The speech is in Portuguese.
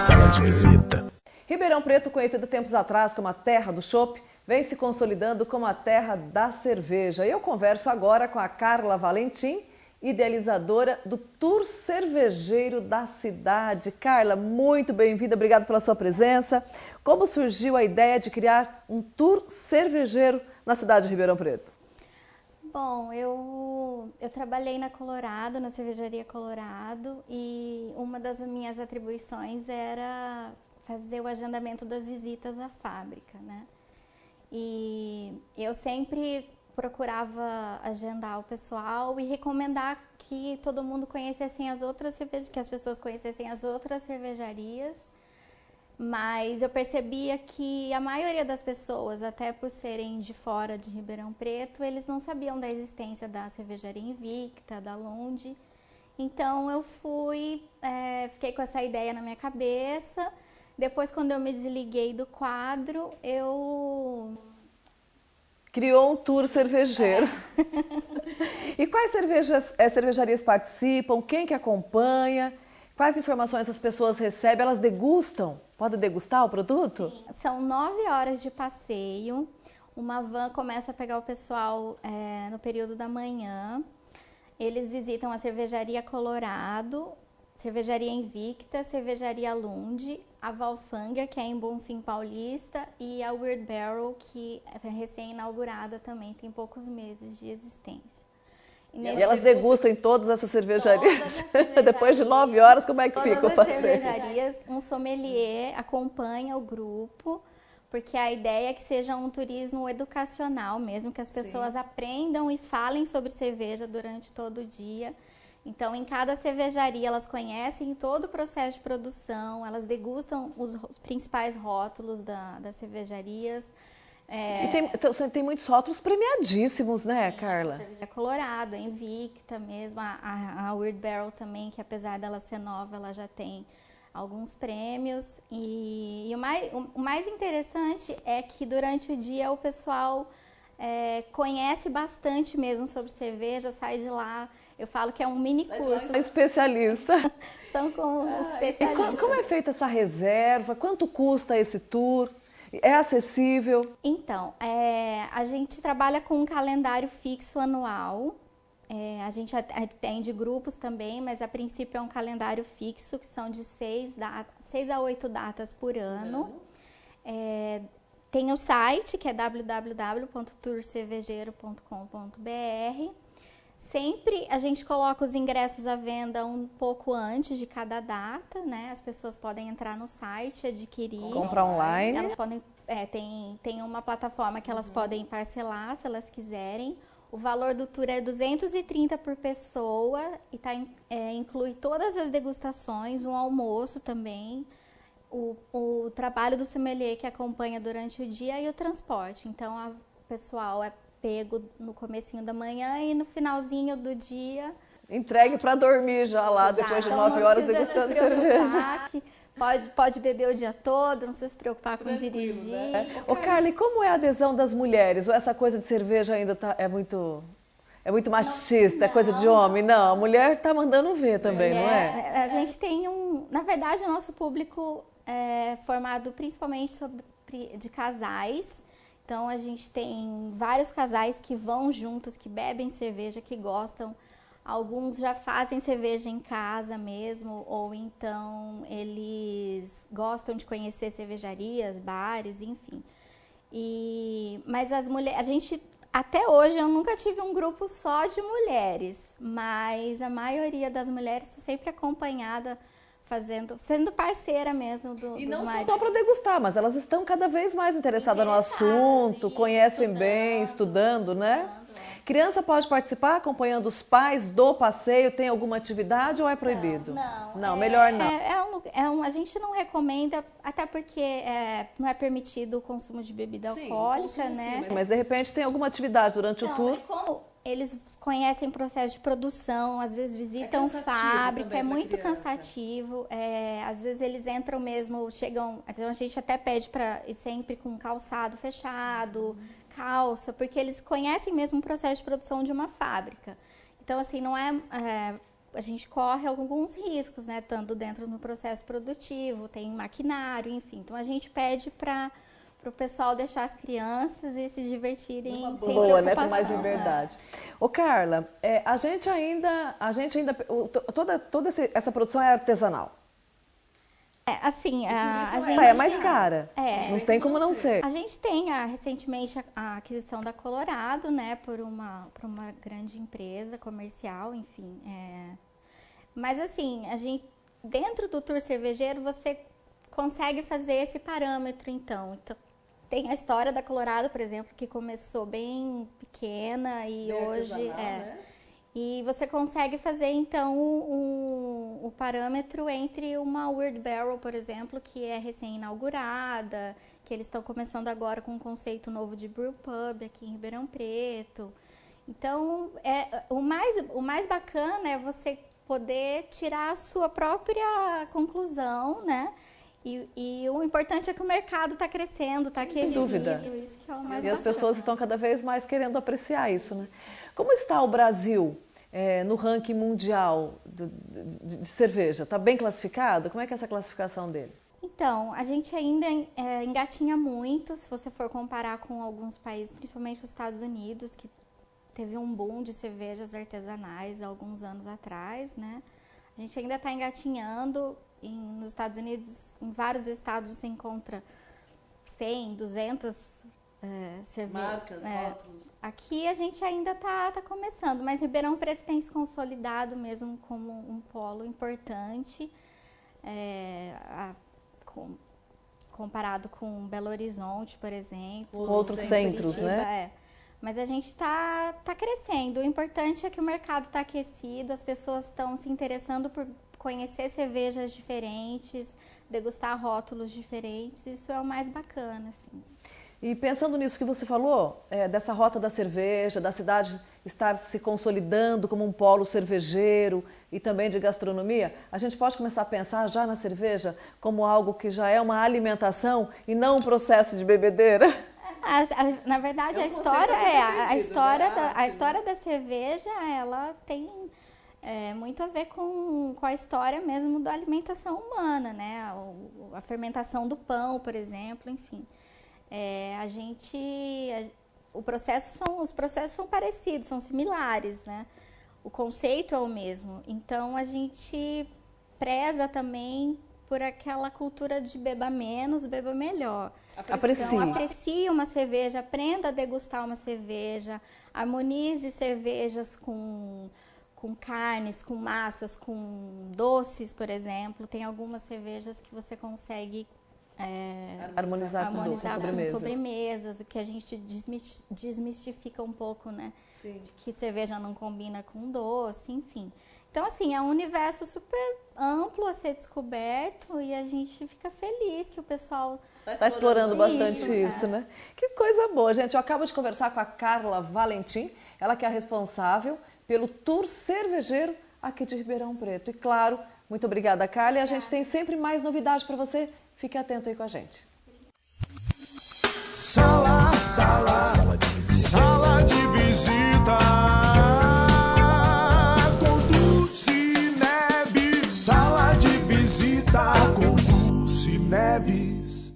Sala de visita. Ribeirão Preto, conhecido tempos atrás como a terra do chopp, vem se consolidando como a terra da cerveja. E eu converso agora com a Carla Valentim, idealizadora do Tour Cervejeiro da cidade. Carla, muito bem-vinda, obrigada pela sua presença. Como surgiu a ideia de criar um tour cervejeiro na cidade de Ribeirão Preto? Bom, eu trabalhei na Colorado, na cervejaria Colorado, e uma das minhas atribuições era fazer o agendamento das visitas à fábrica, né? E eu sempre procurava agendar o pessoal e recomendar que todo mundo conhecesse as outras cervejarias, que as pessoas conhecessem as outras cervejarias. Mas eu percebia que a maioria das pessoas, até por serem de fora de Ribeirão Preto, eles não sabiam da existência da cervejaria Invicta, da Lund. Então eu fiquei com essa ideia na minha cabeça. Depois, quando eu me desliguei do quadro, eu... Criou um tour cervejeiro. E quais cervejarias participam? Quem que acompanha? Quais informações as pessoas recebem? Elas degustam? Podem degustar o produto? Sim. São 9 horas de passeio. Uma van começa a pegar o pessoal no período da manhã. Eles visitam a Cervejaria Colorado, Cervejaria Invicta, Cervejaria Lund, a Valfanga, que é em Bonfim Paulista, e a Weird Barrel, que é recém-inaugurada também, tem poucos meses de existência. E elas degustam em todas essas cervejarias? Depois de 9 horas, como é que fica o passeio? Todas as cervejarias, um sommelier acompanha o grupo, porque a ideia é que seja um turismo educacional mesmo, que as pessoas aprendam e falem sobre cerveja durante todo o dia. Então, em cada cervejaria, elas conhecem todo o processo de produção, elas degustam os principais rótulos das cervejarias. E tem muitos rótulos premiadíssimos, né, Carla? É Colorado, é Invicta mesmo, a Weird Barrel também, que apesar dela ser nova, ela já tem alguns prêmios. E o mais interessante é que durante o dia o pessoal conhece bastante mesmo sobre cerveja, sai de lá, eu falo que é um mini curso. É especialista. São como especialistas. E como é feita essa reserva? Quanto custa esse tour? É acessível? Então, a gente trabalha com um calendário fixo anual. A gente atende grupos também, mas a princípio é um calendário fixo, que são de 6 a 8 datas por ano. Tem o site, que é www.tourcervejeiro.com.br. Sempre a gente coloca os ingressos à venda um pouco antes de cada data, né? As pessoas podem entrar no site, adquirir. Comprar online. Elas podem, tem uma plataforma que elas podem parcelar, se elas quiserem. O valor do tour é 230 por pessoa e inclui todas as degustações, um almoço também, o trabalho do sommelier que acompanha durante o dia e o transporte. Então, o pessoal pego no comecinho da manhã e no finalzinho do dia. Entregue para dormir já lá, depois de 9 horas degustando cerveja. Pode beber o dia todo, não precisa se preocupar com dirigir. Né? Ô, Carla, e como é a adesão das mulheres? Ou essa coisa de cerveja ainda é muito machista, é coisa de homem? Não, a mulher está mandando ver também, não é? A gente tem na verdade, o nosso público é formado principalmente de casais. Então, a gente tem vários casais que vão juntos, que bebem cerveja, que gostam. Alguns já fazem cerveja em casa mesmo, ou então eles gostam de conhecer cervejarias, bares, enfim. Mas as mulheres, até hoje eu nunca tive um grupo só de mulheres, mas a maioria das mulheres está sempre acompanhada, sendo parceira mesmo dos maridos. E não só para degustar, mas elas estão cada vez mais interessadas no assunto, conhecem bem, estudando, né? Criança pode participar acompanhando os pais do passeio? Tem alguma atividade ou é proibido? Não, melhor não. A gente não recomenda, até porque não é permitido o consumo de bebida alcoólica, né? Sim, mas de repente tem alguma atividade durante o tour? Como eles conhecem o processo de produção, às vezes visitam fábrica, é muito cansativo. Às vezes eles entram mesmo, chegam, então a gente até pede para ir sempre com calçado fechado, calça, porque eles conhecem mesmo o processo de produção de uma fábrica. Então, assim, não é a gente corre alguns riscos, né? Estando dentro do processo produtivo, tem maquinário, enfim. Então a gente pede para o pessoal deixar as crianças e se divertirem sem boa, né? Com preocupação. mais liberdade. Ô Carla, a gente ainda toda essa produção é artesanal. Assim, a gente... É mais cara. Não tem como não ser. A gente tem recentemente a aquisição da Colorado, né, por uma grande empresa comercial, enfim. Mas assim, a gente, dentro do tour cervejeiro, você consegue fazer esse parâmetro, então. Tem a história da Colorado, por exemplo, que começou bem pequena e hoje... Né? E você consegue fazer, então, o parâmetro entre uma Weird Barrel, por exemplo, que é recém-inaugurada, que eles estão começando agora com um conceito novo de brew pub aqui em Ribeirão Preto. Então, o mais bacana é você poder tirar a sua própria conclusão, né? E o importante é que o mercado está crescendo, está aquecido. Sem dúvida. Isso que é o mais E bacana. as pessoas estão cada vez mais querendo apreciar isso, né? Como está o Brasil no ranking mundial de cerveja? Está bem classificado? Como é que é essa classificação dele? Então, a gente ainda engatinha muito, se você for comparar com alguns países, principalmente os Estados Unidos, que teve um boom de cervejas artesanais há alguns anos atrás, né? A gente ainda está engatinhando. Nos Estados Unidos, em vários estados, você encontra 100, 200 cervejas. Marcas, rótulos. Aqui a gente ainda está começando, mas Ribeirão Preto tem se consolidado mesmo como um polo importante, comparado com Belo Horizonte, por exemplo. Outros centros, Curitiba, né? Mas a gente está crescendo. O importante é que o mercado está aquecido, as pessoas estão se interessando por conhecer cervejas diferentes, degustar rótulos diferentes. Isso é o mais bacana, assim. E pensando nisso que você falou, dessa rota da cerveja, da cidade estar se consolidando como um polo cervejeiro e também de gastronomia, a gente pode começar a pensar já na cerveja como algo que já é uma alimentação e não um processo de bebedeira? Na verdade, a história da cerveja, ela tem muito a ver com a história mesmo da alimentação humana, né? A fermentação do pão, por exemplo, enfim. Os processos são parecidos, são similares, né? O conceito é o mesmo. Então, a gente preza também por aquela cultura de beba menos, beba melhor. Então, aprecie uma cerveja, aprenda a degustar uma cerveja, harmonize cervejas com carnes, com massas, com doces, por exemplo. Tem algumas cervejas que você consegue harmonizar com sobremesas, o que a gente desmistifica um pouco, né? Sim. De que cerveja não combina com doce, enfim. Então, assim, é um universo super amplo a ser descoberto e a gente fica feliz que o pessoal está explorando bastante isso, né? Que coisa boa, gente. Eu acabo de conversar com a Carla Valentim, ela que é a responsável pelo tour cervejeiro aqui de Ribeirão Preto. E claro, muito obrigada, Carla. E a gente tem sempre mais novidade para você. Fique atento aí com a gente.